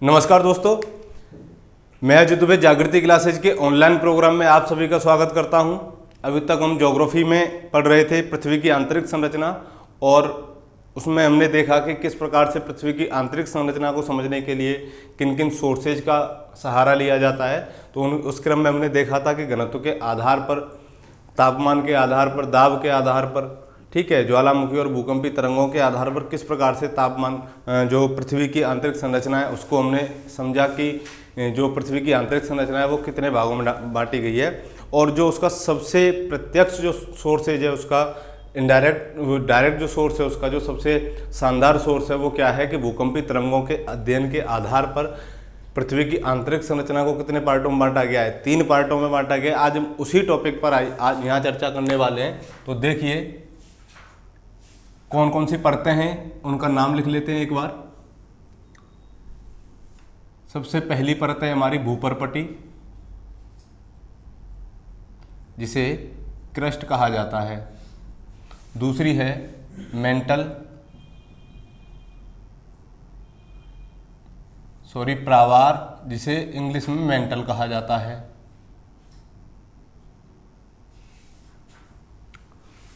नमस्कार दोस्तों, मैं अजय दुबे जागृति क्लासेज के ऑनलाइन प्रोग्राम में आप सभी का स्वागत करता हूं। अभी तक हम ज्योग्राफी में पढ़ रहे थे पृथ्वी की आंतरिक संरचना, और उसमें हमने देखा कि किस प्रकार से पृथ्वी की आंतरिक संरचना को समझने के लिए किन किन सोर्सेज का सहारा लिया जाता है। तो उस क्रम में हमने देखा था कि घनत्व के आधार पर, तापमान के आधार पर, दाब के आधार पर, ठीक है, ज्वालामुखी और भूकंपी तरंगों के आधार पर किस प्रकार से तापमान जो पृथ्वी की आंतरिक संरचना है उसको हमने समझा कि जो पृथ्वी की आंतरिक संरचना है वो कितने भागों में बांटी गई है, और जो उसका सबसे प्रत्यक्ष जो सोर्सेज है उसका डायरेक्ट जो सोर्स है उसका जो सबसे शानदार सोर्स है वो क्या है कि भूकंपी तरंगों के अध्ययन के आधार पर पृथ्वी की आंतरिक संरचना को कितने पार्टों में बांटा गया है, 3 पार्टों में बांटा गया। आज हम उसी टॉपिक पर आज यहाँ चर्चा करने वाले हैं। तो देखिए कौन कौन सी परतें हैं, उनका नाम लिख लेते हैं एक बार। सबसे पहली परत है हमारी भूपर्पटी, जिसे क्रस्ट कहा जाता है। दूसरी है प्रावार, जिसे इंग्लिश में मेंटल कहा जाता है।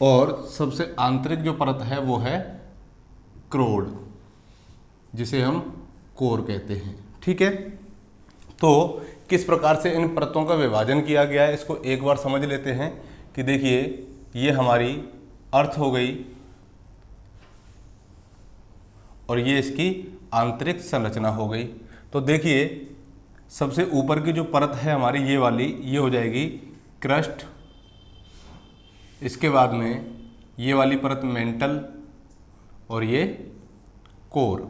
और सबसे आंतरिक जो परत है वो है क्रोड, जिसे हम कोर कहते हैं। ठीक है, तो किस प्रकार से इन परतों का विभाजन किया गया है इसको एक बार समझ लेते हैं। कि देखिए ये हमारी अर्थ हो गई और ये इसकी आंतरिक संरचना हो गई। तो देखिए सबसे ऊपर की जो परत है हमारी ये वाली, ये हो जाएगी क्रस्ट। इसके बाद में ये वाली परत मेंटल और ये कोर।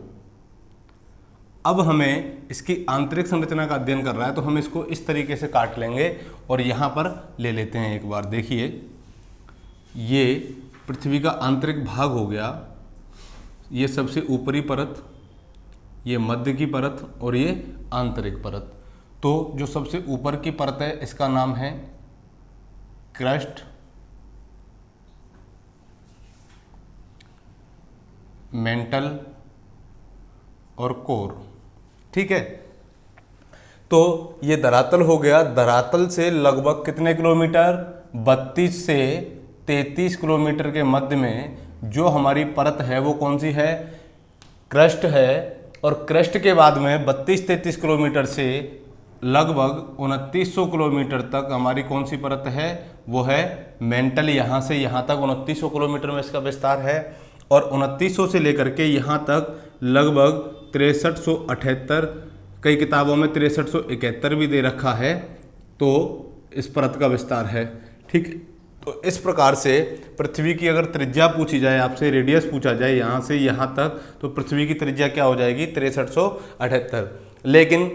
अब हमें इसकी आंतरिक संरचना का अध्ययन कर रहा है तो हम इसको इस तरीके से काट लेंगे और यहाँ पर ले लेते हैं एक बार। देखिए ये पृथ्वी का आंतरिक भाग हो गया, ये सबसे ऊपरी परत, ये मध्य की परत और ये आंतरिक परत। तो जो सबसे ऊपर की परत है इसका नाम है क्रस्ट, मेंटल और कोर। ठीक है, तो ये धरातल हो गया। धरातल से लगभग कितने किलोमीटर, 32 से 33 किलोमीटर के मध्य में जो हमारी परत है वो कौन सी है, क्रस्ट है। और क्रस्ट के बाद में 32-33 किलोमीटर से लगभग 2900 किलोमीटर तक हमारी कौन सी परत है, वो है मेंटल। यहाँ से यहाँ तक 2900 किलोमीटर में इसका विस्तार है। और 2900 से लेकर के यहाँ तक लगभग 6378, कई किताबों में 6371 भी दे रखा है, तो इस परत का विस्तार है। ठीक, तो इस प्रकार से पृथ्वी की अगर त्रिज्या पूछी जाए आपसे, रेडियस पूछा जाए यहाँ से यहाँ तक, तो पृथ्वी की त्रिज्या क्या हो जाएगी, 6378। लेकिन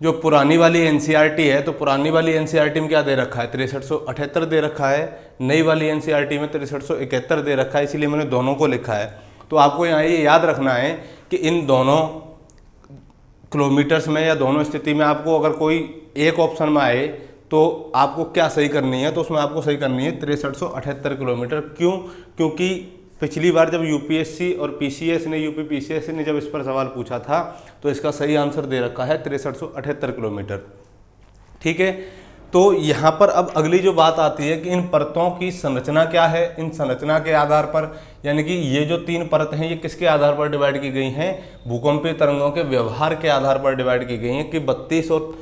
जो पुरानी वाली एनसीईआरटी है, तो पुरानी वाली एनसीईआरटी में क्या दे रखा है, 6378 दे रखा है। नई वाली एनसीईआरटी में 6371 दे रखा है, इसीलिए मैंने दोनों को लिखा है। तो आपको यहाँ ये याद रखना है कि इन दोनों किलोमीटर्स में या दोनों स्थिति में आपको अगर कोई एक ऑप्शन में आए तो आपको क्या सही करनी है, तो उसमें आपको सही करनी है 6378 किलोमीटर। क्यों? क्योंकि पिछली बार जब यूपीएससी और पीसीएस ने, यूपी पीसीएस ने जब इस पर सवाल पूछा था तो इसका सही आंसर दे रखा है 6378 किलोमीटर। ठीक है, तो यहाँ पर अब अगली जो बात आती है कि इन परतों की संरचना क्या है। इन संरचना के आधार पर, यानी कि ये जो 3 परत हैं ये किसके आधार पर डिवाइड की गई हैं, भूकंपीय तरंगों के व्यवहार के आधार पर डिवाइड की गई हैं। कि 32 और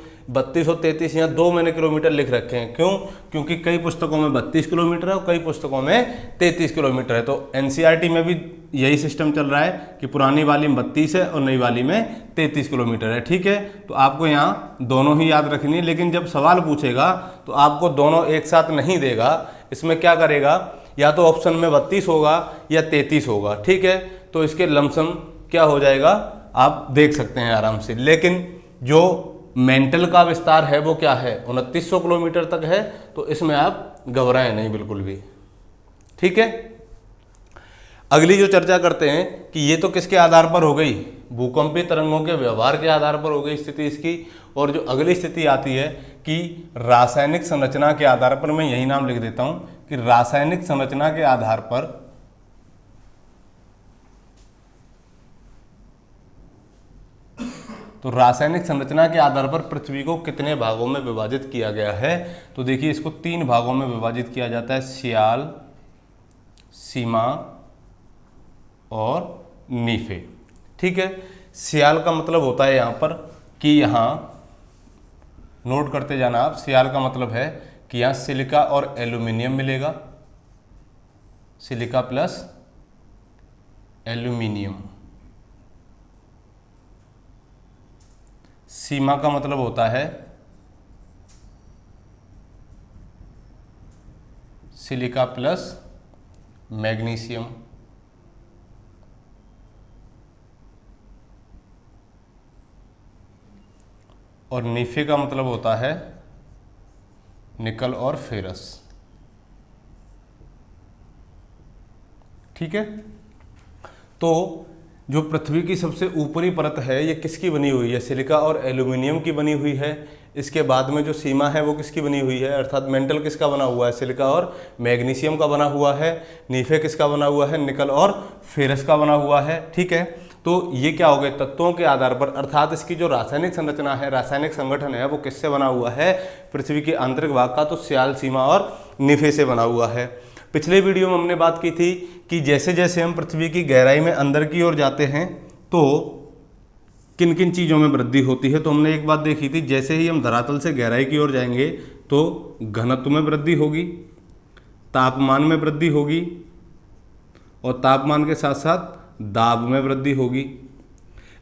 33, यहाँ 2 मैंने किलोमीटर लिख रखे हैं। क्यों? क्योंकि कई पुस्तकों में 32 किलोमीटर है और कई पुस्तकों में 33 किलोमीटर है। तो एनसीईआरटी में भी यही सिस्टम चल रहा है कि पुरानी वाली में 32 है और नई वाली में 33 किलोमीटर है। ठीक है, तो आपको यहाँ दोनों ही याद रखनी है, लेकिन जब सवाल पूछेगा तो आपको दोनों एक साथ नहीं देगा। इसमें क्या करेगा, या तो ऑप्शन में 32 होगा या 33 होगा। ठीक है, तो इसके लमसम क्या हो जाएगा आप देख सकते हैं आराम से। लेकिन जो मेंटल का विस्तार है वो क्या है, 2900 किलोमीटर तक है, तो इसमें आप घबराएं नहीं बिल्कुल भी। ठीक है, अगली जो चर्चा करते हैं कि ये तो किसके आधार पर हो गई, भूकंपीय तरंगों के व्यवहार के आधार पर हो गई स्थिति इसकी। और जो अगली स्थिति आती है कि रासायनिक संरचना के आधार पर, मैं यही नाम लिख देता हूं कि रासायनिक संरचना के आधार पर तो रासायनिक संरचना के आधार पर पृथ्वी को कितने भागों में विभाजित किया गया है? तो देखिए इसको 3 भागों में विभाजित किया जाता है, सियाल, सीमा और नीफे। ठीक है, सियाल का मतलब होता है यहाँ पर कि यहाँ नोट करते जाना आप, सियाल का मतलब है कि यहाँ सिलिका और एल्यूमिनियम मिलेगा, सिलिका प्लस एल्यूमिनियम। सीमा का मतलब होता है सिलिका प्लस मैग्नीशियम। और नीफे का मतलब होता है निकल और फेरस। ठीक है, तो जो पृथ्वी की सबसे ऊपरी परत है ये किसकी बनी हुई है? सिलिका और एल्यूमिनियम की बनी हुई है। इसके बाद में जो सीमा है वो किसकी बनी हुई है, अर्थात मेंटल किसका बना हुआ है? सिलिका और मैग्नीशियम का बना हुआ है। नीफे किसका बना हुआ है? निकल और फेरस का बना हुआ है। ठीक है, तो ये क्या हो गए? तत्वों के आधार पर, अर्थात इसकी जो रासायनिक संरचना है, रासायनिक संगठन है, वो किससे बना हुआ है? पृथ्वी के आंतरिक भाग का, तो सियाल, सीमा और नीफे से बना हुआ है। पिछले वीडियो में हमने बात की थी कि जैसे जैसे हम पृथ्वी की गहराई में अंदर की ओर जाते हैं तो किन किन चीज़ों में वृद्धि होती है। तो हमने एक बात देखी थी, जैसे ही हम धरातल से गहराई की ओर जाएंगे तो घनत्व में वृद्धि होगी, तापमान में वृद्धि होगी और तापमान के साथ साथ दाब में वृद्धि होगी।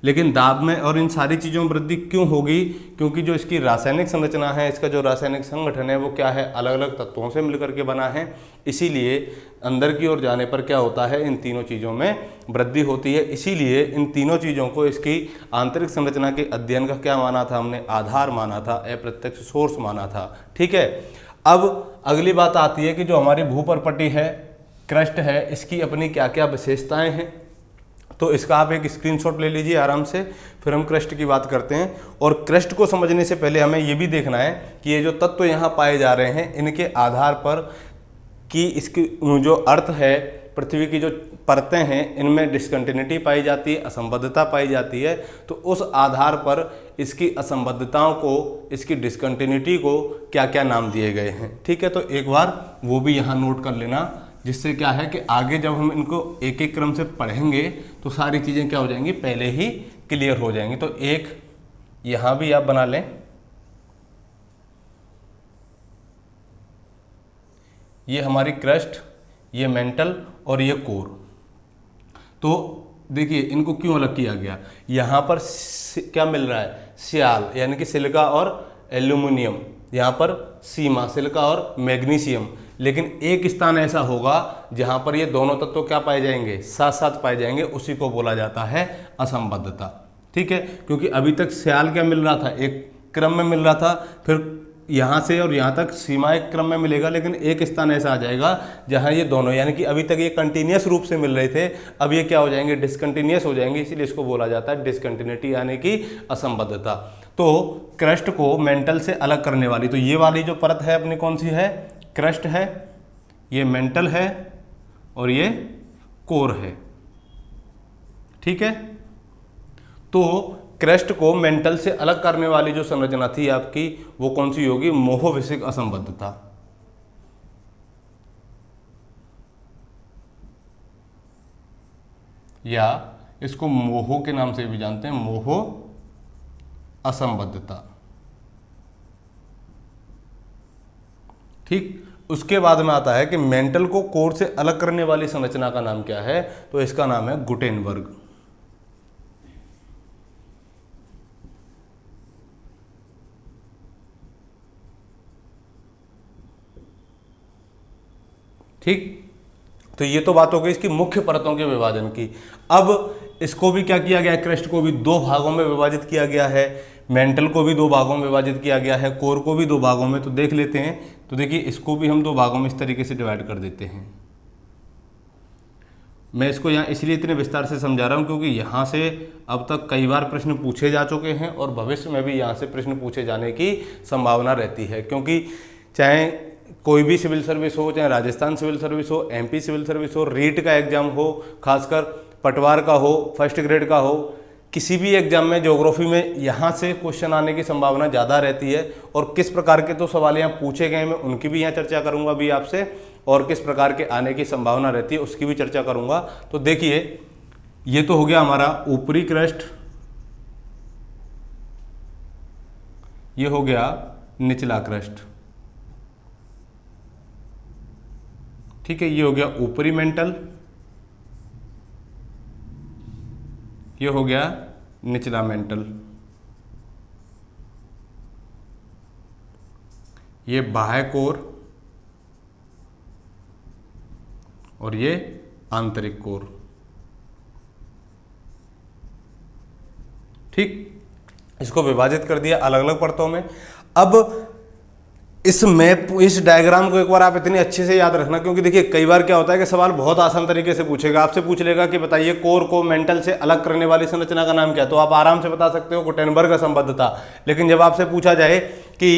लेकिन दाब में और इन सारी चीज़ों में वृद्धि क्यों होगी? क्योंकि जो इसकी रासायनिक संरचना है, इसका जो रासायनिक संगठन है वो क्या है? अलग अलग तत्वों से मिलकर के बना है। इसीलिए अंदर की ओर जाने पर क्या होता है? इन तीनों चीज़ों में वृद्धि होती है। इसीलिए इन तीनों चीज़ों को इसकी आंतरिक संरचना के अध्ययन का क्या माना था हमने? आधार माना था, अप्रत्यक्ष सोर्स माना था। ठीक है, अब अगली बात आती है कि जो हमारी भूपर्पटी है, क्रस्ट है, इसकी अपनी क्या क्या विशेषताएँ हैं। तो इसका आप एक स्क्रीनशॉट ले लीजिए आराम से, फिर हम क्रस्ट की बात करते हैं। और क्रस्ट को समझने से पहले हमें ये भी देखना है कि ये जो तत्व यहाँ पाए जा रहे हैं इनके आधार पर कि इसकी जो अर्थ है, पृथ्वी की जो परतें हैं, इनमें डिसकंटिन्यूटी पाई जाती है, असंबद्धता पाई जाती है। तो उस आधार पर इसकी असंबद्धताओं को, इसकी डिसकंटिन्यूटी को क्या क्या नाम दिए गए हैं। ठीक है, तो एक बार वो भी यहाँ नोट कर लेना, जिससे क्या है कि आगे जब हम इनको एक एक क्रम से पढ़ेंगे तो सारी चीज़ें क्या हो जाएंगी? पहले ही क्लियर हो जाएंगी। तो एक यहाँ भी आप बना लें, ये हमारी क्रस्ट, ये मेंटल और ये कोर। तो देखिए इनको क्यों अलग किया गया? यहाँ पर क्या मिल रहा है? सियाल यानी कि सिलिका और एल्यूमिनियम, यहाँ पर सीमा, सिलिका और मैग्नीशियम। लेकिन एक स्थान ऐसा होगा जहाँ पर ये दोनों तत्व क्या पाए जाएंगे? साथ साथ पाए जाएंगे, उसी को बोला जाता है असंबद्धता। ठीक है, क्योंकि अभी तक सियाल क्या मिल रहा था? एक क्रम में मिल रहा था, फिर यहाँ से और यहाँ तक सीमा एक क्रम में मिलेगा, लेकिन एक स्थान ऐसा आ जाएगा जहाँ ये दोनों, यानी कि अभी तक ये कंटिन्यूस रूप से मिल रहे थे, अब ये क्या हो जाएंगे? डिसकंटिन्यूस हो जाएंगे। इसीलिए इसको बोला जाता है डिसकंटिन्यूटी, यानी कि असंबद्धता। तो क्रस्ट को मेंटल से अलग करने वाली, तो ये वाली जो परत है अपनी कौन सी है? क्रस्ट है, ये मेंटल है और ये कोर है। ठीक है, तो क्रस्ट को मेंटल से अलग करने वाली जो संरचना थी आपकी, वो कौन सी होगी? मोहोविसिक असंबद्धता। या इसको मोहो के नाम से भी जानते हैं, मोहो असंबद्धता। ठीक, उसके बाद में आता है कि मेंटल को कोर से अलग करने वाली संरचना का नाम क्या है? तो इसका नाम है गुटेनबर्ग। ठीक, तो ये तो बात हो गई इसकी मुख्य परतों के विभाजन की। अब इसको भी क्या किया गया है? क्रस्ट को भी 2 भागों में विभाजित किया गया है, मेंटल को भी 2 भागों में विभाजित किया गया है, कोर को भी 2 भागों में। तो देख लेते हैं। तो देखिए इसको भी हम 2 भागों में इस तरीके से डिवाइड कर देते हैं। मैं इसको यहाँ इसलिए इतने विस्तार से समझा रहा हूँ क्योंकि यहाँ से अब तक कई बार प्रश्न पूछे जा चुके हैं और भविष्य में भी यहाँ से प्रश्न पूछे जाने की संभावना रहती है। क्योंकि चाहे कोई भी सिविल सर्विस हो, चाहे राजस्थान सिविल सर्विस हो, MP सिविल सर्विस हो, रीट का एग्जाम हो, खासकर पटवार का हो, फर्स्ट ग्रेड का हो, किसी भी एग्जाम में ज्योग्राफी में यहाँ से क्वेश्चन आने की संभावना ज़्यादा रहती है, और किस प्रकार के तो सवाल यहाँ पूछे गए मैं उनकी भी यहाँ चर्चा करूँगा अभी आपसे, और किस प्रकार के आने की संभावना रहती है उसकी भी चर्चा करूँगा। तो देखिए, ये तो हो गया हमारा ऊपरी क्रस्ट, ये हो गया निचला क्रस्ट, ठीक है, ये हो गया ऊपरी मेंटल, ये हो गया निचला मेंटल, ये बाह्य कोर और ये आंतरिक कोर, ठीक। इसको विभाजित कर दिया अलग अलग परतों में। अब इस मैप, इस डायग्राम को एक बार आप इतनी अच्छे से याद रखना, क्योंकि देखिए कई बार क्या होता है कि सवाल बहुत आसान तरीके से पूछेगा, आपसे पूछ लेगा कि बताइए कोर को मेंटल से अलग करने वाली संरचना का नाम क्या है, तो आप आराम से बता सकते हो गुटेनबर्ग असंबद्धता। लेकिन जब आपसे पूछा जाए कि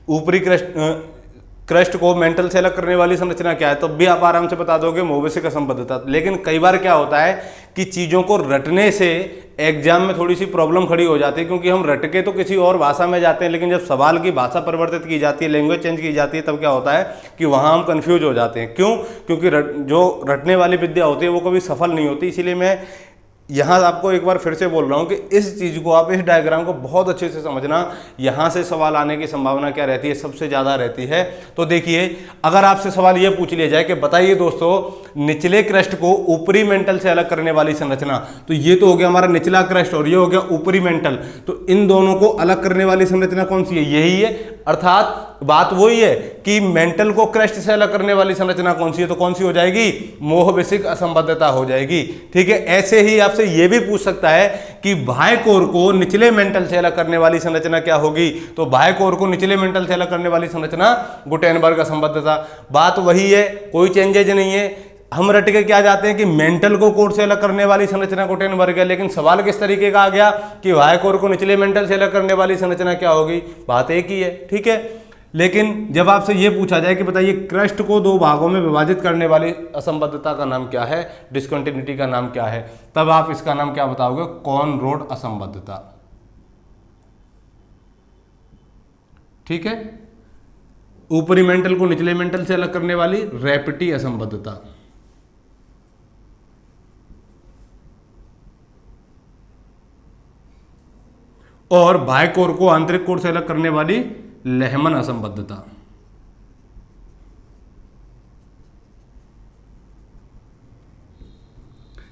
ऊपरी क्रस्ट को मेंटल से अलग करने वाली संरचना क्या है, तो भी आप आराम से बता दोगे मोवेसिक असंबद्धता। लेकिन कई बार क्या होता है कि चीज़ों को रटने से एग्जाम में थोड़ी सी प्रॉब्लम खड़ी हो जाती है, क्योंकि हम रट के तो किसी और भाषा में जाते हैं, लेकिन जब सवाल की भाषा परिवर्तित की जाती है, लैंग्वेज चेंज की जाती है, तब क्या होता है कि वहाँ हम कंफ्यूज हो जाते हैं। क्यों? क्योंकि जो रटने वाली विद्या होती है वो कभी सफल नहीं होती। इसीलिए मैं यहाँ आपको एक बार फिर से बोल रहा हूँ कि इस चीज़ को आप, इस डायग्राम को बहुत अच्छे से समझना। यहाँ से सवाल आने की संभावना क्या रहती है, सबसे ज़्यादा रहती है। तो देखिए, अगर आपसे सवाल ये पूछ लिया जाए कि बताइए दोस्तों निचले क्रस्ट को ऊपरी मेंटल से अलग करने वाली संरचना, तो ये तो हो गया हमारा निचला क्रस्ट और ये हो गया ऊपरी मेंटल, तो इन दोनों को अलग करने वाली संरचना कौन सी है? यही है। अर्थात बात वही है कि मेंटल को क्रस्ट से अलग करने वाली संरचना कौन सी है, तो कौन सी हो जाएगी? मोहविसिक असंबद्धता हो जाएगी, ठीक है। ऐसे ही आपसे ये भी पूछ सकता है कि बाह्य कोर को निचले मेंटल से अलग करने वाली संरचना क्या होगी, तो बाह्य कोर को निचले मेंटल से अलग करने वाली संरचना गुटेनबर्ग असंबद्धता। बात वही है, कोई चेंजेज नहीं है। हम रट के क्या जाते हैं कि मेंटल को कोर से अलग करने वाली संरचना गुटेनबर्ग है, लेकिन सवाल किस तरीके का आ गया कि बाह्य कोर को निचले मेंटल से अलग करने वाली संरचना क्या होगी? बात एक ही है, ठीक है। लेकिन जब आपसे ये पूछा जाए कि बताइए क्रस्ट को दो भागों में विभाजित करने वाली असंबद्धता का नाम क्या है, डिस्कंटिन्यूटी का नाम क्या है, तब आप इसका नाम क्या बताओगे? कॉन रोड असंबद्धता, ठीक है। ऊपरी मेंटल को निचले मेंटल से अलग करने वाली रैपिटी असंबद्धता, और बाह्य कोर को आंतरिक कोर से अलग करने वाली लेहमन असंबद्धता।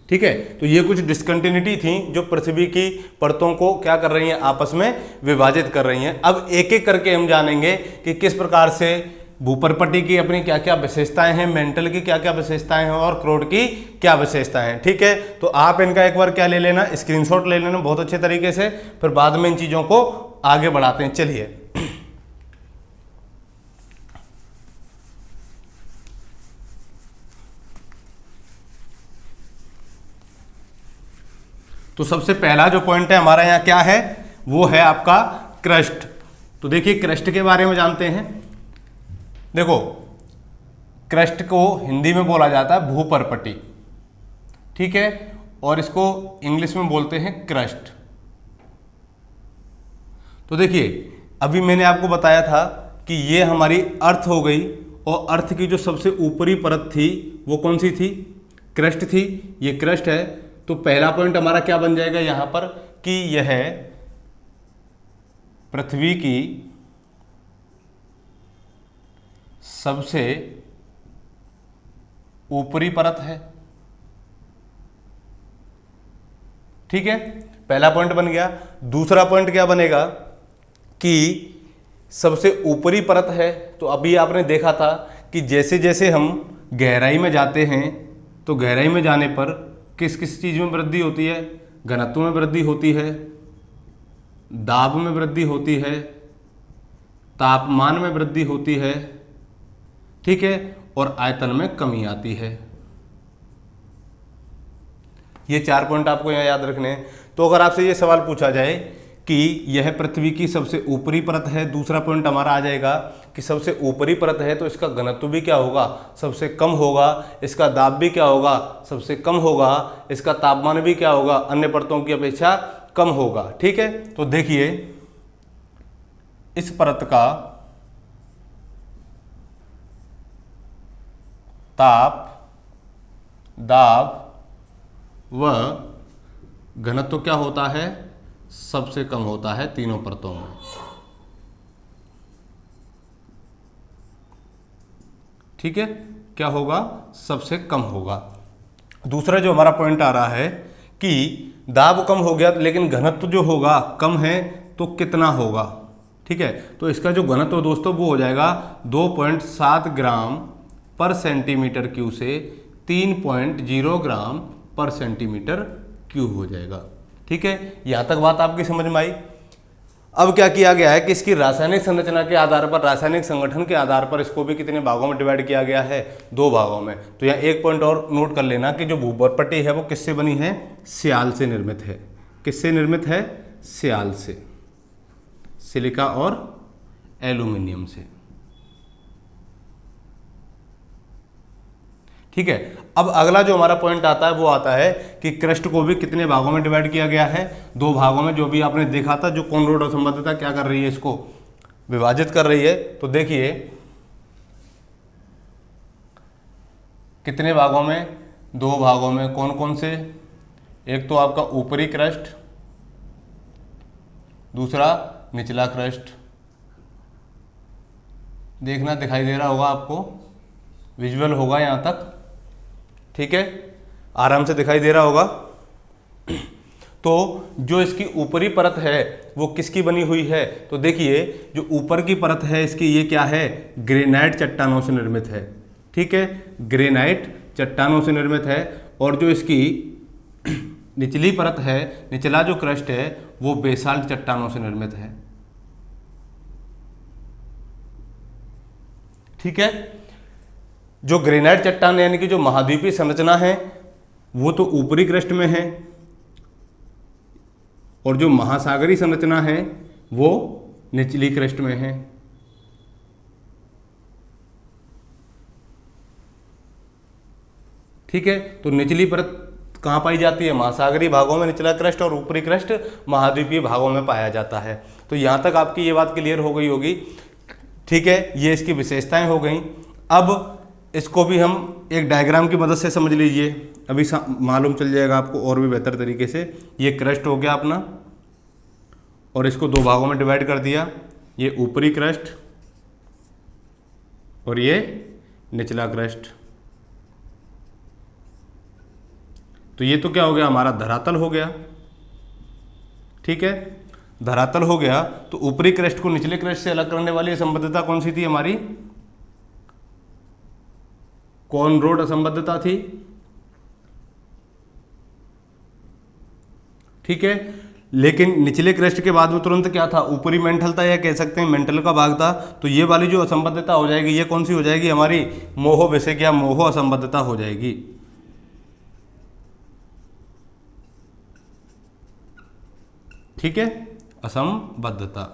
ठीक है, तो ये कुछ डिस्कंटिन्यूटी थी जो पृथ्वी की परतों को क्या कर रही हैं? आपस में विभाजित कर रही हैं। अब एक एक करके हम जानेंगे कि किस प्रकार से भूपर्पटी की अपनी क्या क्या विशेषताएं हैं, मेंटल की क्या क्या विशेषताएं हैं और क्रोड की क्या विशेषताएं हैं, ठीक है। तो आप इनका एक बार क्या ले लेना, स्क्रीनशॉट ले लेना बहुत अच्छे तरीके से, फिर बाद में इन चीजों को आगे बढ़ाते हैं। चलिए, तो सबसे पहला जो पॉइंट है हमारा यहाँ क्या है, वो है आपका क्रस्ट। तो देखिए क्रस्ट के बारे में जानते हैं। देखो, क्रस्ट को हिंदी में बोला जाता है भूपर्पटी, ठीक है, और इसको इंग्लिश में बोलते हैं क्रस्ट। तो देखिए, अभी मैंने आपको बताया था कि ये हमारी अर्थ हो गई, और अर्थ की जो सबसे ऊपरी परत थी वो कौन सी थी? क्रस्ट थी। ये क्रस्ट है। तो पहला पॉइंट हमारा क्या बन जाएगा यहां पर कि यह पृथ्वी की सबसे ऊपरी परत है, ठीक है। पहला पॉइंट बन गया। दूसरा पॉइंट क्या बनेगा कि सबसे ऊपरी परत है, तो अभी आपने देखा था कि जैसे जैसे हम गहराई में जाते हैं तो गहराई में जाने पर किस किस चीज़ में वृद्धि होती है? घनत्व में वृद्धि होती है, दाब में वृद्धि होती है, तापमान में वृद्धि होती है, ठीक है, और आयतन में कमी आती है। ये 4 पॉइंट आपको यहाँ याद रखने हैं। तो अगर आपसे ये सवाल पूछा जाए कि यह पृथ्वी की सबसे ऊपरी परत है। दूसरा पॉइंट हमारा आ जाएगा कि सबसे ऊपरी परत है तो इसका घनत्व भी क्या होगा, सबसे कम होगा। इसका दाब भी क्या होगा, सबसे कम होगा। इसका तापमान भी क्या होगा, अन्य परतों की अपेक्षा कम होगा। ठीक है, तो देखिए इस परत का ताप, दाब व घनत्व क्या होता है, सबसे कम होता है तीनों परतों में। ठीक है, क्या होगा, सबसे कम होगा। दूसरा जो हमारा पॉइंट आ रहा है कि दाब कम हो गया लेकिन घनत्व जो होगा कम है, तो कितना होगा। ठीक है, तो इसका जो घनत्व दोस्तों वो हो जाएगा 2.7 ग्राम पर सेंटीमीटर क्यूब से 3.0 ग्राम पर सेंटीमीटर क्यूब हो जाएगा। ठीक है, यहां तक बात आपकी समझ में आई। अब क्या किया गया है कि इसकी रासायनिक संरचना के आधार पर, रासायनिक संगठन के आधार पर इसको भी कितने भागों में डिवाइड किया गया है, 2 भागों में। तो यहाँ एक पॉइंट और नोट कर लेना कि जो भूपटपट्टी है वो किससे बनी है, स्याल से निर्मित है। किससे निर्मित है, स्याल से, सिलिका और एल्यूमिनियम से। ठीक है, अब अगला जो हमारा पॉइंट आता है वो आता है कि क्रस्ट को भी कितने भागों में डिवाइड किया गया है, 2 भागों में। जो भी आपने देखा था, जो कॉनरोड असंबद्धता क्या कर रही है, इसको विभाजित कर रही है। तो देखिए कितने भागों में, 2 भागों में। कौन कौन से, एक तो आपका ऊपरी क्रस्ट, दूसरा निचला क्रस्ट। देखना दिखाई दे रहा होगा आपको, विजुअल होगा यहां तक। ठीक है, आराम से दिखाई दे रहा होगा। तो जो इसकी ऊपरी परत है वो किसकी बनी हुई है, तो देखिए जो ऊपर की परत है इसकी, ये क्या है, ग्रेनाइट चट्टानों से निर्मित है। ठीक है, ग्रेनाइट चट्टानों से निर्मित है। और जो इसकी निचली परत है, निचला जो क्रस्ट है, वो बेसाल्ट चट्टानों से निर्मित है। ठीक है, जो ग्रेनाइट चट्टान यानी कि जो महाद्वीपीय संरचना है वो तो ऊपरी क्रस्ट में है, और जो महासागरीय संरचना है वो निचली क्रस्ट में है। ठीक है, तो निचली परत कहाँ पाई जाती है, महासागरीय भागों में निचला क्रस्ट, और ऊपरी क्रस्ट महाद्वीपीय भागों में पाया जाता है। तो यहाँ तक आपकी ये बात क्लियर हो गई होगी। ठीक है, ये इसकी विशेषताएं हो गई। अब इसको भी हम एक डायग्राम की मदद से समझ लीजिए, अभी मालूम चल जाएगा आपको और भी बेहतर तरीके से। ये क्रस्ट हो गया अपना, और इसको 2 भागों में डिवाइड कर दिया, ये ऊपरी क्रस्ट और ये निचला क्रस्ट। तो ये तो क्या हो गया, हमारा धरातल हो गया। ठीक है, धरातल हो गया। तो ऊपरी क्रस्ट को निचले क्रस्ट से अलग करने वाली असंबद्धता कौन सी थी हमारी, कॉनरोड असंबद्धता थी। ठीक है, लेकिन निचले क्रस्ट के बाद में तुरंत क्या था, ऊपरी मेंटल था, या कह सकते हैं मेंटल का भाग था। तो ये वाली जो असंबद्धता हो जाएगी, ये कौन सी हो जाएगी हमारी, मोह विषय या मोह असंबद्धता हो जाएगी। ठीक है, असंबद्धता।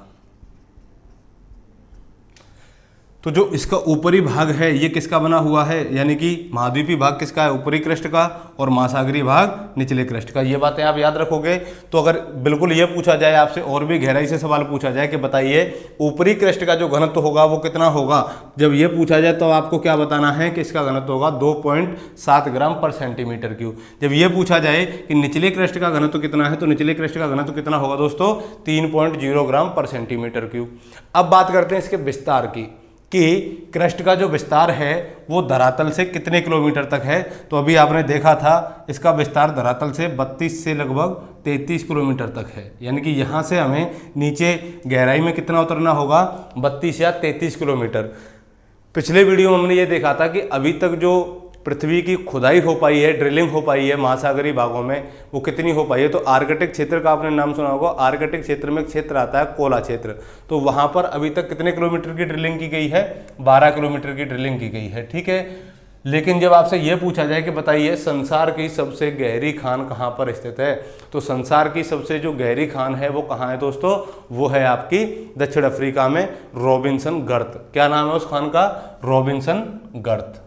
तो जो इसका ऊपरी भाग है ये किसका बना हुआ है, यानी कि महाद्वीपीय भाग किसका है, ऊपरी क्रस्ट का, और महासागरीय भाग निचले क्रस्ट का। ये बातें आप याद रखोगे। तो अगर बिल्कुल ये पूछा जाए आपसे, और भी गहराई से सवाल पूछा जाए कि बताइए ऊपरी क्रस्ट का जो घनत्व होगा वो कितना होगा, जब ये पूछा जाए तो आपको क्या बताना है कि इसका घनत्व होगा 2.7 ग्राम पर सेंटीमीटर क्यूब। जब ये पूछा जाए कि निचले क्रस्ट का घनत्व कितना है, तो निचले क्रस्ट का घनत्व कितना होगा दोस्तों, 3.0 ग्राम पर सेंटीमीटर क्यूब। अब बात करते हैं इसके विस्तार की, कि क्रस्ट का जो विस्तार है वो धरातल से कितने किलोमीटर तक है। तो अभी आपने देखा था इसका विस्तार धरातल से 32 से लगभग 33 किलोमीटर तक है। यानी कि यहाँ से हमें नीचे गहराई में कितना उतरना होगा, 32 या 33 किलोमीटर। पिछले वीडियो में हमने ये देखा था कि अभी तक जो पृथ्वी की खुदाई हो पाई है, ड्रिलिंग हो पाई है महासागरीय भागों में, वो कितनी हो पाई है। तो आर्कटिक क्षेत्र का आपने नाम सुना होगा। आर्कटिक क्षेत्र में एक क्षेत्र आता है कोला क्षेत्र, तो वहाँ पर अभी तक कितने किलोमीटर की ड्रिलिंग की गई है, 12 किलोमीटर की ड्रिलिंग की गई है। ठीक है, लेकिन जब आपसे यह पूछा जाए कि बताइए संसार की सबसे गहरी खान कहाँ पर स्थित है, तो संसार की सबसे जो गहरी खान है वो कहाँ है दोस्तों, वो है आपकी दक्षिण अफ्रीका में रॉबिन्सन गर्त। क्या नाम है उस खान का, रॉबिन्सन गर्त।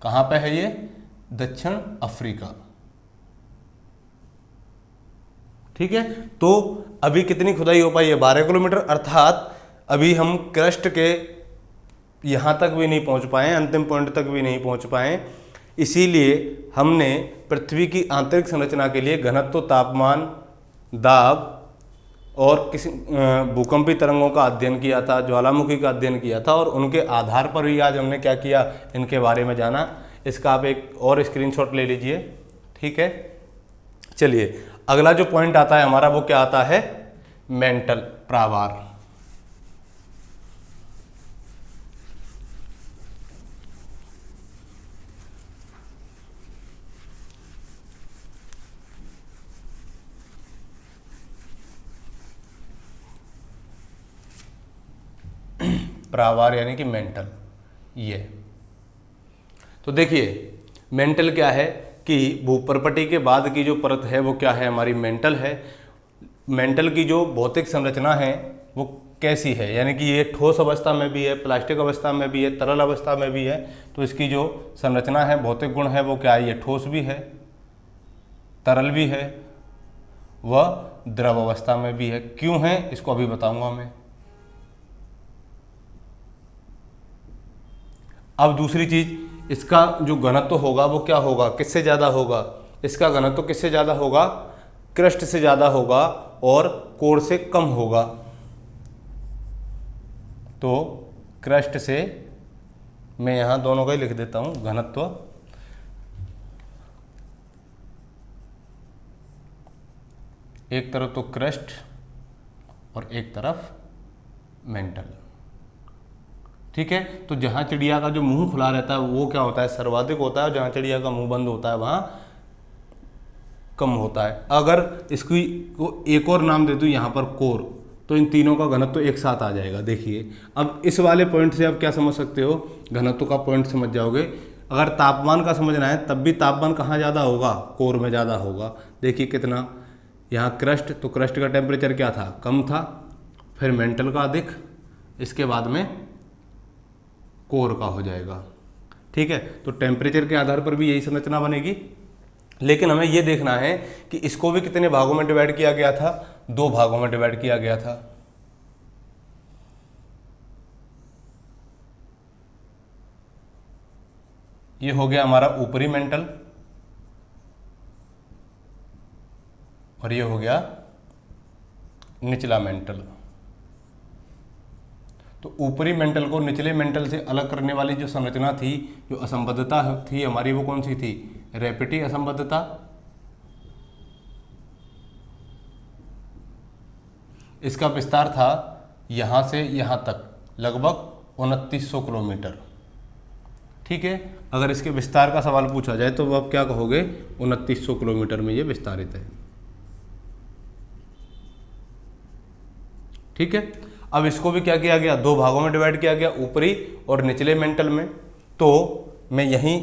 कहाँ पे है ये, दक्षिण अफ्रीका। ठीक है, तो अभी कितनी खुदाई हो पाई है, 12 किलोमीटर, अर्थात अभी हम क्रस्ट के यहाँ तक भी नहीं पहुँच पाए, अंतिम पॉइंट तक भी नहीं पहुँच पाए। इसीलिए हमने पृथ्वी की आंतरिक संरचना के लिए घनत्व, तापमान, दाब और किसी भूकंपी तरंगों का अध्ययन किया था, ज्वालामुखी का अध्ययन किया था, और उनके आधार पर ही आज हमने क्या किया, इनके बारे में जाना। इसका आप एक और स्क्रीनशॉट ले लीजिए। ठीक है, चलिए अगला जो पॉइंट आता है हमारा वो क्या आता है, मेंटल प्रावार। प्रावार यानी कि मेंटल। ये तो देखिए मेंटल क्या है कि भूपर्पटी के बाद की जो परत है वो क्या है, हमारी मेंटल है। मेंटल की जो भौतिक संरचना है वो कैसी है, यानी कि ये ठोस अवस्था में भी है, प्लास्टिक अवस्था में भी है, तरल अवस्था में भी है। तो इसकी जो संरचना है, भौतिक गुण है वो क्या है, ये ठोस भी है, तरल भी है, वह द्रव अवस्था में भी है। क्यों है इसको अभी बताऊंगा मैं। अब दूसरी चीज, इसका जो घनत्व होगा वो क्या होगा, किससे ज़्यादा होगा, इसका घनत्व किससे ज़्यादा होगा, क्रस्ट से ज़्यादा होगा और कोर से कम होगा। तो क्रस्ट से, मैं यहाँ दोनों का ही लिख देता हूँ, घनत्व एक तरफ तो क्रस्ट और एक तरफ मेंटल। ठीक है, तो जहाँ चिड़िया का जो मुंह खुला रहता है वो क्या होता है, सर्वाधिक होता है, और जहाँ चिड़िया का मुंह बंद होता है वहाँ कम होता है। अगर इसकी को एक और नाम दे दूँ यहाँ पर कोर, तो इन तीनों का घनत्व तो एक साथ आ जाएगा। देखिए अब इस वाले पॉइंट से आप क्या समझ सकते हो, घनत्व का पॉइंट समझ जाओगे। अगर तापमान का समझना है तब भी तापमान कहाँ ज़्यादा होगा, कोर में ज़्यादा होगा। देखिए कितना, यहाँ क्रस्ट, तो क्रस्ट का टेम्परेचर क्या था, कम था, फिर मेंटल का अधिक, इसके बाद में कोर का हो जाएगा। ठीक है, तो टेम्परेचर के आधार पर भी यही संरचना बनेगी। लेकिन हमें यह देखना है कि इसको भी कितने भागों में डिवाइड किया गया था, 2 भागों में डिवाइड किया गया था। ये हो गया हमारा ऊपरी मेंटल और ये हो गया निचला मेंटल। तो ऊपरी मेंटल को निचले मेंटल से अलग करने वाली जो संरचना थी, जो असंबद्धता थी हमारी, वो कौन सी थी, रैपिटी असंबद्धता। इसका विस्तार था यहाँ से यहाँ तक लगभग 2900 किलोमीटर। ठीक है, अगर इसके विस्तार का सवाल पूछा जाए तो आप क्या कहोगे, 2900 किलोमीटर में ये विस्तारित है। ठीक है, अब इसको भी क्या किया गया, 2 भागों में डिवाइड किया गया, ऊपरी और निचले मेंटल में। तो मैं यहीं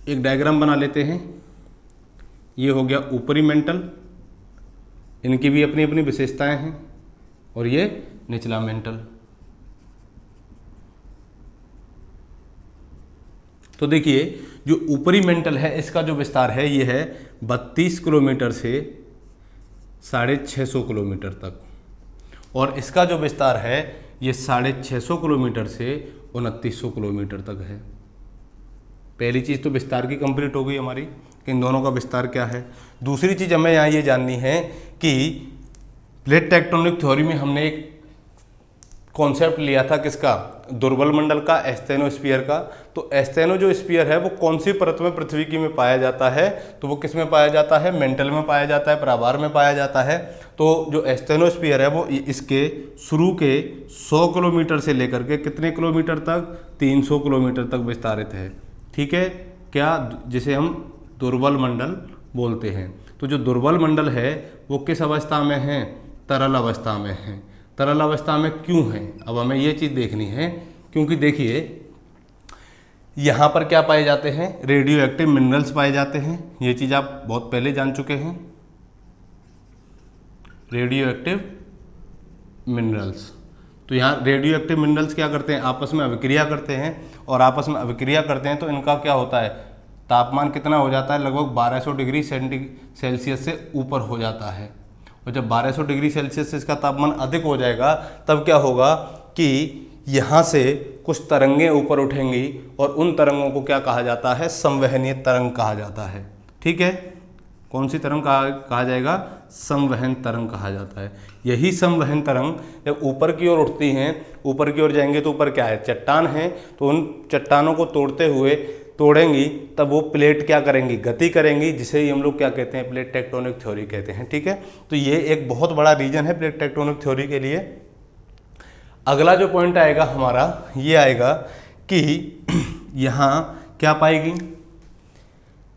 एक डायग्राम बना लेते हैं। ये हो गया ऊपरी मेंटल, इनकी भी अपनी अपनी विशेषताएं हैं, और ये निचला मेंटल। तो देखिए जो ऊपरी मेंटल है इसका जो विस्तार है ये है 32 किलोमीटर से 650 किलोमीटर तक, और इसका जो विस्तार है ये 650 किलोमीटर से 2900 किलोमीटर तक है। पहली चीज़ तो विस्तार की कंप्लीट हो गई हमारी कि इन दोनों का विस्तार क्या है। दूसरी चीज़ हमें यहाँ ये जाननी है कि प्लेट टेक्टोनिक थ्योरी में हमने एक कॉन्सेप्ट लिया था किसका, दुर्बल मंडल का, एस्थेनोस्फीयर का। तो एस्थेनो जो स्फीयर है वो कौन सी परत में पृथ्वी की में पाया जाता है, तो वो किस में पाया जाता है, मेंटल में पाया जाता है, प्रावार में पाया जाता है। तो जो एस्थेनोस्फीयर है वो इसके शुरू के 100 किलोमीटर से लेकर के कितने किलोमीटर तक, 300 किलोमीटर तक विस्तारित है। ठीक है, क्या, जिसे हम दुर्बल मंडल बोलते हैं। तो जो दुर्बल मंडल है वो किस अवस्था में है, तरल अवस्था में है। तरल अवस्था में क्यों हैं, अब हमें ये चीज़ देखनी है। क्योंकि देखिए यहाँ पर क्या पाए जाते हैं, रेडियो एक्टिव मिनरल्स पाए जाते हैं। ये चीज़ आप बहुत पहले जान चुके हैं, रेडियो एक्टिव मिनरल्स। तो यहाँ रेडियो एक्टिव मिनरल्स क्या करते हैं, आपस में अभिक्रिया करते हैं, और आपस में अभिक्रिया करते हैं तो इनका क्या होता है, तापमान कितना हो जाता है, लगभग 1200 डिग्री सेल्सियस से ऊपर हो जाता है। और जब 1200 डिग्री सेल्सियस से इसका तापमान अधिक हो जाएगा तब क्या होगा कि यहाँ से कुछ तरंगें ऊपर उठेंगी, और उन तरंगों को क्या कहा जाता है, संवहनीय तरंग कहा जाता है। ठीक है, कौन सी तरंग कहा जाएगा, संवहन तरंग कहा जाता है। यही संवहन तरंग जब ऊपर की ओर उठती हैं, ऊपर की ओर जाएंगे तो ऊपर क्या है, चट्टान है, तो उन चट्टानों को तोड़ेंगी तब वो प्लेट क्या करेंगी, गति करेंगी, जिसे ही हम लोग क्या कहते हैं, प्लेट टेक्टोनिक थ्योरी कहते हैं। ठीक है, तो ये एक बहुत बड़ा रीजन है प्लेट टेक्टोनिक थ्योरी के लिए। अगला जो पॉइंट आएगा हमारा ये आएगा कि यहाँ क्या पाएगी,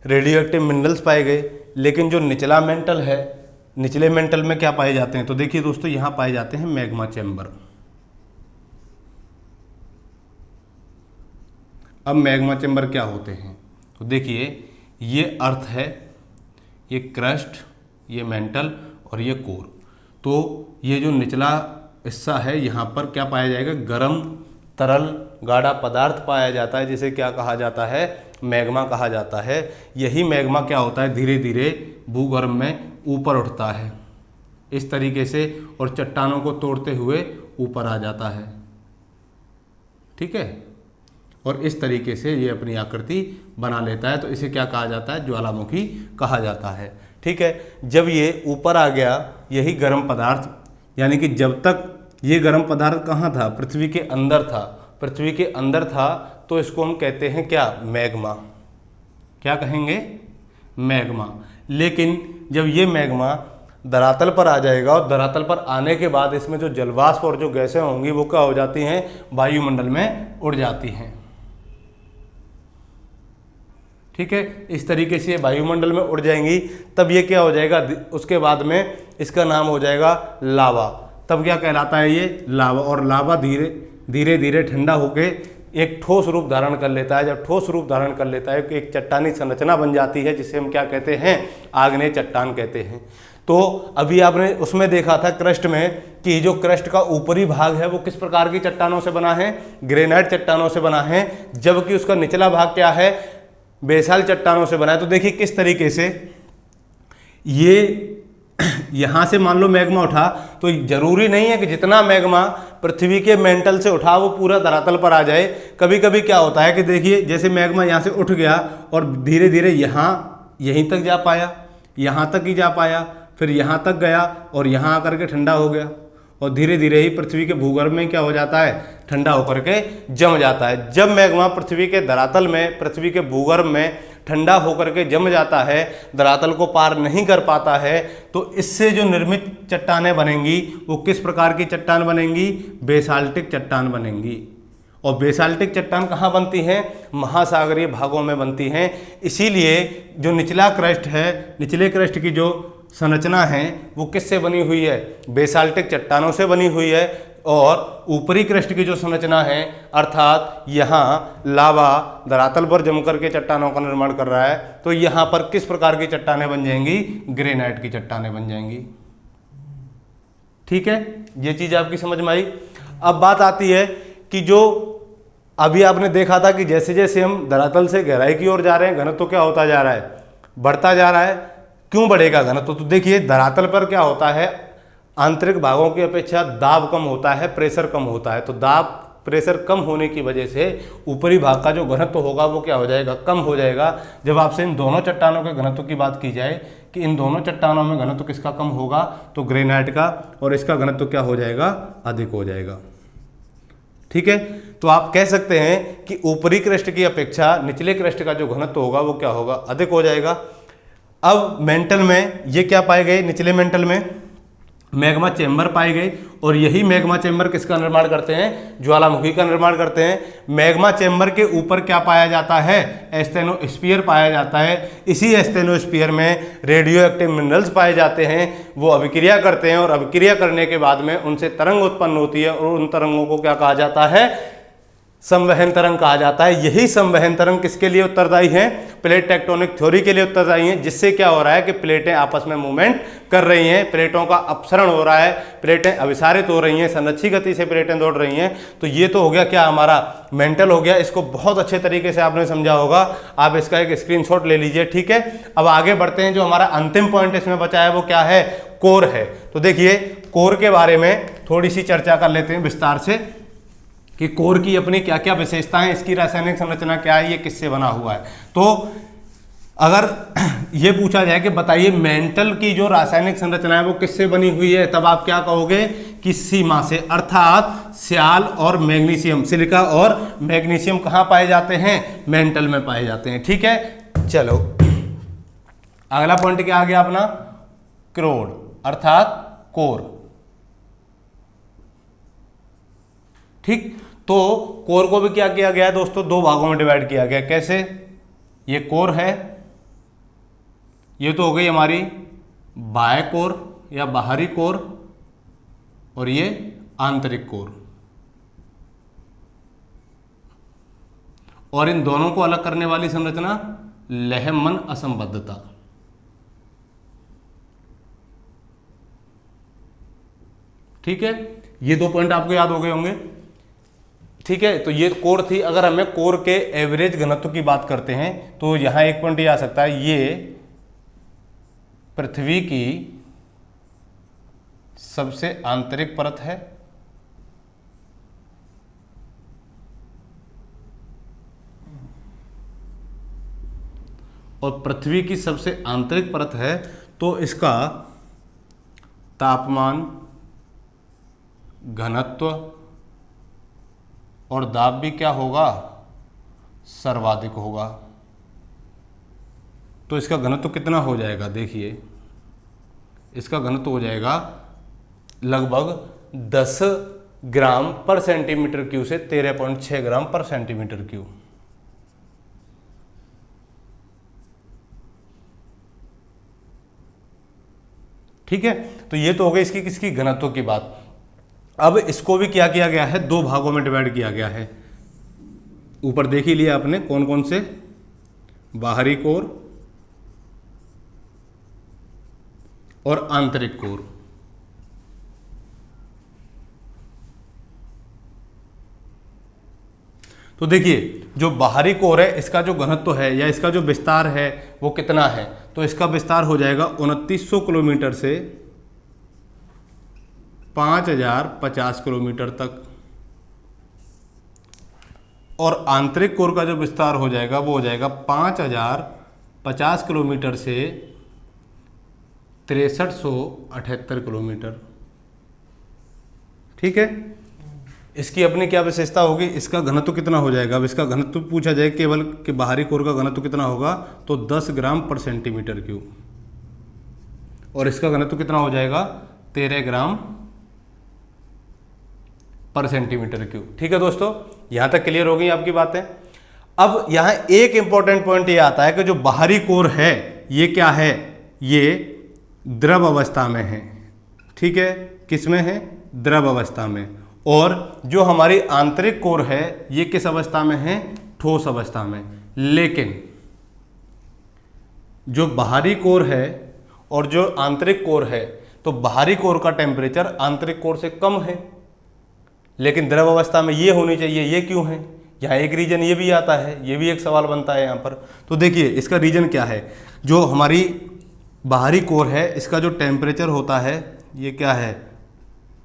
रेडियो एक्टिव मिनरल्स पाए गए, लेकिन जो निचला मेंटल है, निचले मेंटल में क्या पाए जाते हैं, तो देखिए दोस्तों यहाँ पाए जाते हैं मैग्मा चैम्बर। अब मैग्मा चैम्बर क्या होते हैं, तो देखिए ये अर्थ है, ये क्रस्ट, ये मेंटल और ये कोर। तो ये जो निचला हिस्सा है यहाँ पर क्या पाया जाएगा, गर्म तरल गाढ़ा पदार्थ पाया जाता है, जिसे क्या कहा जाता है, मैग्मा कहा जाता है। यही मैग्मा क्या होता है, धीरे धीरे भूगर्भ में ऊपर उठता है इस तरीके से, और चट्टानों को तोड़ते हुए ऊपर आ जाता है। ठीक है, और इस तरीके से ये अपनी आकृति बना लेता है, तो इसे क्या कहा जाता है, ज्वालामुखी कहा जाता है। ठीक है, जब ये ऊपर आ गया, यही गर्म पदार्थ, यानी कि जब तक ये गर्म पदार्थ कहाँ था, पृथ्वी के अंदर था, पृथ्वी के अंदर था, तो इसको हम कहते हैं क्या, मैग्मा। क्या कहेंगे, मैग्मा। लेकिन जब ये मैग्मा धरातल पर आ जाएगा, और धरातल पर आने के बाद इसमें जो जलवाष्प और जो गैसें होंगी वो क्या हो जाती हैं, वायुमंडल में उड़ जाती हैं। ठीक है, इस तरीके से वायुमंडल में उड़ जाएंगी, तब ये क्या हो जाएगा, उसके बाद में इसका नाम हो जाएगा लावा। तब क्या कहलाता है, ये लावा। और लावा धीरे धीरे ठंडा होके एक ठोस रूप धारण कर लेता है। जब ठोस रूप धारण कर लेता है, एक चट्टानी संरचना बन जाती है, जिसे हम क्या कहते हैं, आग्नेय चट्टान कहते हैं। तो अभी आपने उसमें देखा था क्रस्ट में, कि जो क्रस्ट का ऊपरी भाग है वो किस प्रकार की चट्टानों से बना है, ग्रेनाइट चट्टानों से बना है, जबकि उसका निचला भाग क्या है, बेसाल चट्टानों से बना है। तो देखिए किस तरीके से ये यहाँ से मान लो मैग्मा उठा, तो जरूरी नहीं है कि जितना मैग्मा पृथ्वी के मेंटल से उठा वो पूरा धरातल पर आ जाए। कभी कभी क्या होता है कि देखिए जैसे मैग्मा यहाँ से उठ गया और धीरे धीरे यहीं तक जा पाया, यहाँ तक ही जा पाया, फिर यहाँ तक गया और यहाँ आकर के ठंडा हो गया, और धीरे धीरे ही पृथ्वी के भूगर्भ में क्या हो जाता है, ठंडा होकर के जम जाता है। जब मैग्मा पृथ्वी के धरातल में, पृथ्वी के भूगर्भ में ठंडा होकर के जम जाता है, धरातल को पार नहीं कर पाता है, तो इससे जो निर्मित चट्टानें बनेंगी वो किस प्रकार की चट्टान बनेंगी, बेसाल्टिक चट्टान बनेंगी। और बेसाल्टिक चट्टान कहाँ बनती हैं, महासागरीय भागों में बनती हैं। इसीलिए जो निचला क्रस्ट है, निचले क्रस्ट की जो संरचना है वो किससे बनी हुई है, बेसाल्टिक चट्टानों से बनी हुई है। और ऊपरी क्रस्ट की जो संरचना है, अर्थात यहाँ लावा धरातल पर जम करके चट्टानों का निर्माण कर रहा है, तो यहाँ पर किस प्रकार की चट्टानें बन जाएंगी, ग्रेनाइट की चट्टानें बन जाएंगी। ठीक है, ये चीज़ आपकी समझ में आई। अब बात आती है कि जो अभी आपने देखा था कि जैसे जैसे हम धरातल से गहराई की ओर जा रहे हैं, घनत्व तो क्या होता जा रहा है, बढ़ता जा रहा है। क्यों बढ़ेगा घनत्व, तो देखिए धरातल पर क्या होता है, आंतरिक भागों की अपेक्षा दाब कम होता है, प्रेशर कम होता है। तो दाब प्रेशर कम होने की वजह से ऊपरी भाग का जो घनत्व होगा वो क्या हो जाएगा, कम हो जाएगा। जब आपसे इन दोनों चट्टानों के घनत्व की बात की जाए कि इन दोनों चट्टानों में घनत्व किसका कम होगा, तो ग्रेनाइट का, और इसका घनत्व क्या हो जाएगा, अधिक हो जाएगा। ठीक है, तो आप कह सकते हैं कि ऊपरी क्रस्ट की अपेक्षा निचले क्रस्ट का जो घनत्व होगा वो क्या होगा, अधिक हो जाएगा। अब मेंटल में ये क्या पाए गए, निचले मेंटल में मैग्मा चेंबर पाए गए, और यही मैग्मा चेंबर किसका निर्माण करते हैं, ज्वालामुखी का निर्माण करते हैं। मैग्मा चेंबर के ऊपर क्या पाया जाता है, एस्थेनोस्फीयर पाया जाता है। इसी एस्थेनोस्फीयर में रेडियो एक्टिव मिनरल्स पाए जाते हैं, वो अभिक्रिया करते हैं, और अभिक्रिया करने के बाद में उनसे तरंग उत्पन्न होती है, और उन तरंगों को क्या कहा जाता है, संवहन तरंग कहा जाता है। यही संवहन तरंग किसके लिए उत्तरदायी हैं, प्लेट टेक्टोनिक थ्योरी के लिए उत्तरदायी हैं, जिससे क्या हो रहा है कि प्लेटें आपस में मूवमेंट कर रही हैं, प्लेटों का अपसरण हो रहा है, प्लेटें अभिसारित हो रही हैं, संरक्षी गति से प्लेटें दौड़ रही हैं। तो ये तो हो गया क्या, हमारा मेंटल हो गया। इसको बहुत अच्छे तरीके से आपने समझा होगा, आप इसका एक स्क्रीनशॉट ले लीजिए, ठीक है। अब आगे बढ़ते हैं, जो हमारा अंतिम पॉइंट इसमें बचा है वो क्या है, कोर है। तो देखिए कोर के बारे में थोड़ी सी चर्चा कर लेते हैं विस्तार से, कि कोर की अपनी क्या क्या विशेषताएं, इसकी रासायनिक संरचना क्या है, ये किससे बना हुआ है। तो अगर ये पूछा जाए कि बताइए मेंटल की जो रासायनिक संरचना है वो किससे बनी हुई है, तब आप क्या कहोगे कि सीमा से, अर्थात सियाल और मैग्नीशियम, सिलिका और मैग्नीशियम कहाँ पाए जाते हैं, मेंटल में पाए जाते हैं, ठीक है। चलो अगला पॉइंट क्या आ गया अपना, क्रोड अर्थात कोर, ठीक। तो कोर को भी क्या किया गया है दोस्तों, दो भागों में डिवाइड किया गया। कैसे, ये कोर है, ये तो हो गई हमारी बाह्य कोर या बाहरी कोर, और ये आंतरिक कोर, और इन दोनों को अलग करने वाली संरचना लहमन असंबद्धता, ठीक है। ये दो पॉइंट आपको याद हो गए होंगे, ठीक है। तो ये कोर थी। अगर हमें कोर के एवरेज घनत्व की बात करते हैं तो यहां एक पॉइंट ये आ सकता है, ये पृथ्वी की सबसे आंतरिक परत है, और पृथ्वी की सबसे आंतरिक परत है, तो इसका तापमान, घनत्व और दाब भी क्या होगा, सर्वाधिक होगा। तो इसका घनत्व कितना हो जाएगा, देखिए इसका घनत्व हो जाएगा लगभग 10 ग्राम पर सेंटीमीटर क्यूब से 13.6 ग्राम पर सेंटीमीटर क्यूब, ठीक है। तो ये तो हो गई इसकी किसकी, घनत्व की बात। अब इसको भी क्या किया गया है, दो भागों में डिवाइड किया गया है। ऊपर देख ही लिया आपने कौन कौन से, बाहरी कोर और आंतरिक कोर। तो देखिए जो बाहरी कोर है इसका जो घनत्व है या इसका जो विस्तार है वो कितना है, तो इसका विस्तार हो जाएगा 2900 किलोमीटर से 5050 किलोमीटर तक, और आंतरिक कोर का जो विस्तार हो जाएगा वो हो जाएगा 5050 किलोमीटर से 6378 किलोमीटर, ठीक है। इसकी अपनी क्या विशेषता होगी, इसका घनत्व कितना हो जाएगा। अब इसका घनत्व पूछा जाए केवल कि बाहरी कोर का घनत्व कितना होगा, तो 10 ग्राम पर सेंटीमीटर क्यूब, और इसका घनत्व कितना हो जाएगा 13 ग्राम पर सेंटीमीटर क्यूब, ठीक है दोस्तों। यहां तक क्लियर हो गई आपकी बातें। अब यहां एक इंपॉर्टेंट पॉइंट ये आता है कि जो बाहरी कोर है ये क्या है, ये द्रव अवस्था में है, ठीक है। किस में है, द्रव अवस्था में। और जो हमारी आंतरिक कोर है ये किस अवस्था में है, ठोस अवस्था में। लेकिन जो बाहरी कोर है और जो आंतरिक कोर है, तो बाहरी कोर का टेम्परेचर आंतरिक कोर से कम है, लेकिन द्रव अवस्था में ये होनी चाहिए, ये क्यों है। यहाँ एक रीजन ये भी आता है, ये भी एक सवाल बनता है यहाँ पर। तो देखिए इसका रीजन क्या है, जो हमारी बाहरी कोर है इसका जो टेम्परेचर होता है ये क्या है,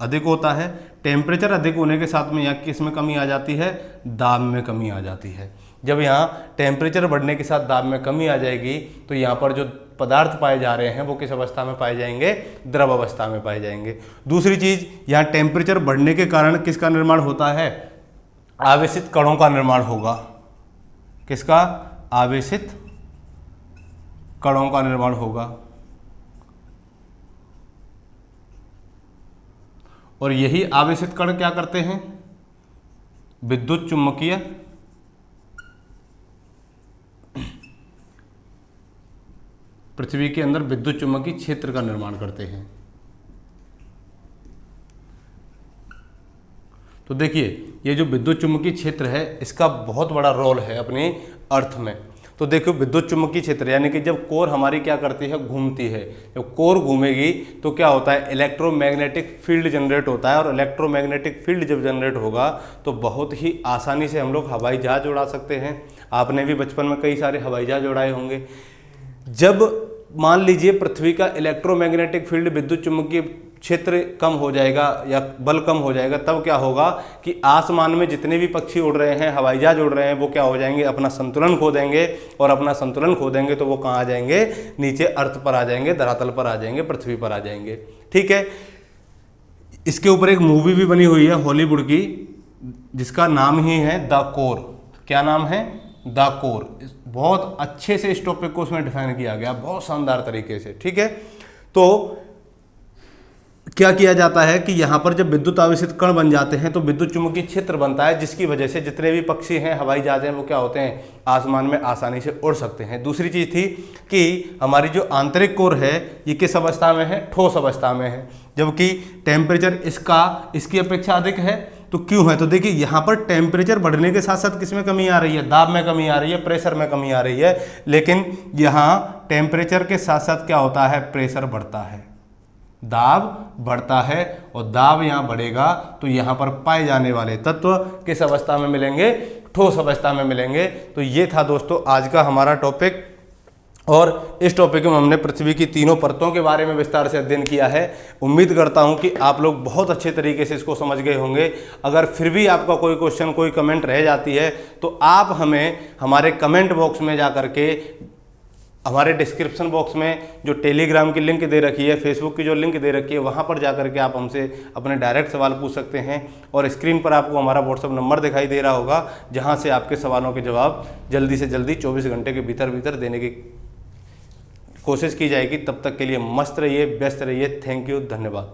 अधिक होता है। टेम्परेचर अधिक होने के साथ में यहाँ किस में कमी आ जाती है, दाब में कमी आ जाती है। जब यहाँ टेम्परेचर बढ़ने के साथ दाब में कमी आ जाएगी तो यहाँ पर जो पदार्थ पाए जा रहे हैं वो किस अवस्था में पाए जाएंगे, द्रव अवस्था में पाए जाएंगे। दूसरी चीज, यहाँ टेम्परेचर बढ़ने के कारण किसका निर्माण होता है, आवेशित कणों का निर्माण होगा। किसका, आवेशित कणों का निर्माण होगा। और यही आवेशित कण क्या करते हैं, विद्युत चुम्बकीय पृथ्वी के अंदर विद्युत चुम्बकीय क्षेत्र का निर्माण करते हैं। तो देखिए ये जो विद्युत चुम्बकीय क्षेत्र है इसका बहुत बड़ा रोल है अपने अर्थ में। तो देखो विद्युत चुम्बकीय क्षेत्र यानी कि जब कोर हमारी क्या करती है, घूमती है, जब कोर घूमेगी तो क्या होता है, इलेक्ट्रोमैग्नेटिक फील्ड जनरेट होता है। और इलेक्ट्रोमैग्नेटिक फील्ड जब जनरेट होगा तो बहुत ही आसानी से हम लोग हवाई जहाज उड़ा सकते हैं। आपने भी बचपन में कई सारे हवाई जहाज उड़ाए होंगे। जब मान लीजिए पृथ्वी का इलेक्ट्रोमैग्नेटिक फील्ड विद्युत चुम्बकीय क्षेत्र कम हो जाएगा या बल कम हो जाएगा, तब क्या होगा कि आसमान में जितने भी पक्षी उड़ रहे हैं, हवाई जहाज उड़ रहे हैं, वो क्या हो जाएंगे, अपना संतुलन खो देंगे। और अपना संतुलन खो देंगे तो वो कहाँ आ जाएंगे, नीचे अर्थ पर आ जाएंगे, धरातल पर आ जाएंगे, पृथ्वी पर आ जाएंगे। ठीक है, इसके ऊपर एक मूवी भी बनी हुई है हॉलीवुड की, जिसका नाम ही है द कोर। क्या नाम है, द कोर। बहुत अच्छे से इस टॉपिक को उसमें डिफाइन किया गया, बहुत शानदार तरीके से। ठीक है, तो क्या किया जाता है कि यहाँ पर जब विद्युत आवेशित कण बन जाते हैं तो विद्युत चुम्बकीय क्षेत्र बनता है, जिसकी वजह से जितने भी पक्षी हैं, हवाई जहाज हैं, वो क्या होते हैं, आसमान में आसानी से उड़ सकते हैं। दूसरी चीज़ थी कि हमारी जो आंतरिक कोर है ये किस अवस्था में है, ठोस अवस्था में है, जबकि टेम्परेचर इसकी अपेक्षा अधिक है। तो क्यों है, तो देखिए यहाँ पर टेम्परेचर बढ़ने के साथ साथ किसमें कमी आ रही है, दाब में कमी आ रही है, प्रेशर में कमी आ रही है। लेकिन यहाँ टेम्परेचर के साथ साथ क्या होता है, प्रेशर बढ़ता है, दाब बढ़ता है। और दाब यहाँ बढ़ेगा तो यहाँ पर पाए जाने वाले तत्व किस अवस्था में मिलेंगे, ठोस अवस्था में मिलेंगे। तो ये था दोस्तों आज का हमारा टॉपिक। और इस टॉपिक में हमने पृथ्वी की तीनों परतों के बारे में विस्तार से अध्ययन किया है। उम्मीद करता हूं कि आप लोग बहुत अच्छे तरीके से इसको समझ गए होंगे। अगर फिर भी आपका कोई क्वेश्चन, कोई कमेंट रह जाती है तो आप हमें हमारे कमेंट बॉक्स में जा करके, हमारे डिस्क्रिप्शन बॉक्स में जो टेलीग्राम की लिंक दे रखी है, फेसबुक की जो लिंक दे रखी है, वहाँ पर जा करके आप हमसे अपने डायरेक्ट सवाल पूछ सकते हैं। और स्क्रीन पर आपको हमारा व्हाट्सअप नंबर दिखाई दे रहा होगा, जहाँ से आपके सवालों के जवाब जल्दी से जल्दी 24 घंटे के भीतर देने की कोशिश की जाएगी। तब तक के लिए मस्त रहिए, व्यस्त रहिए। थैंक यू, धन्यवाद।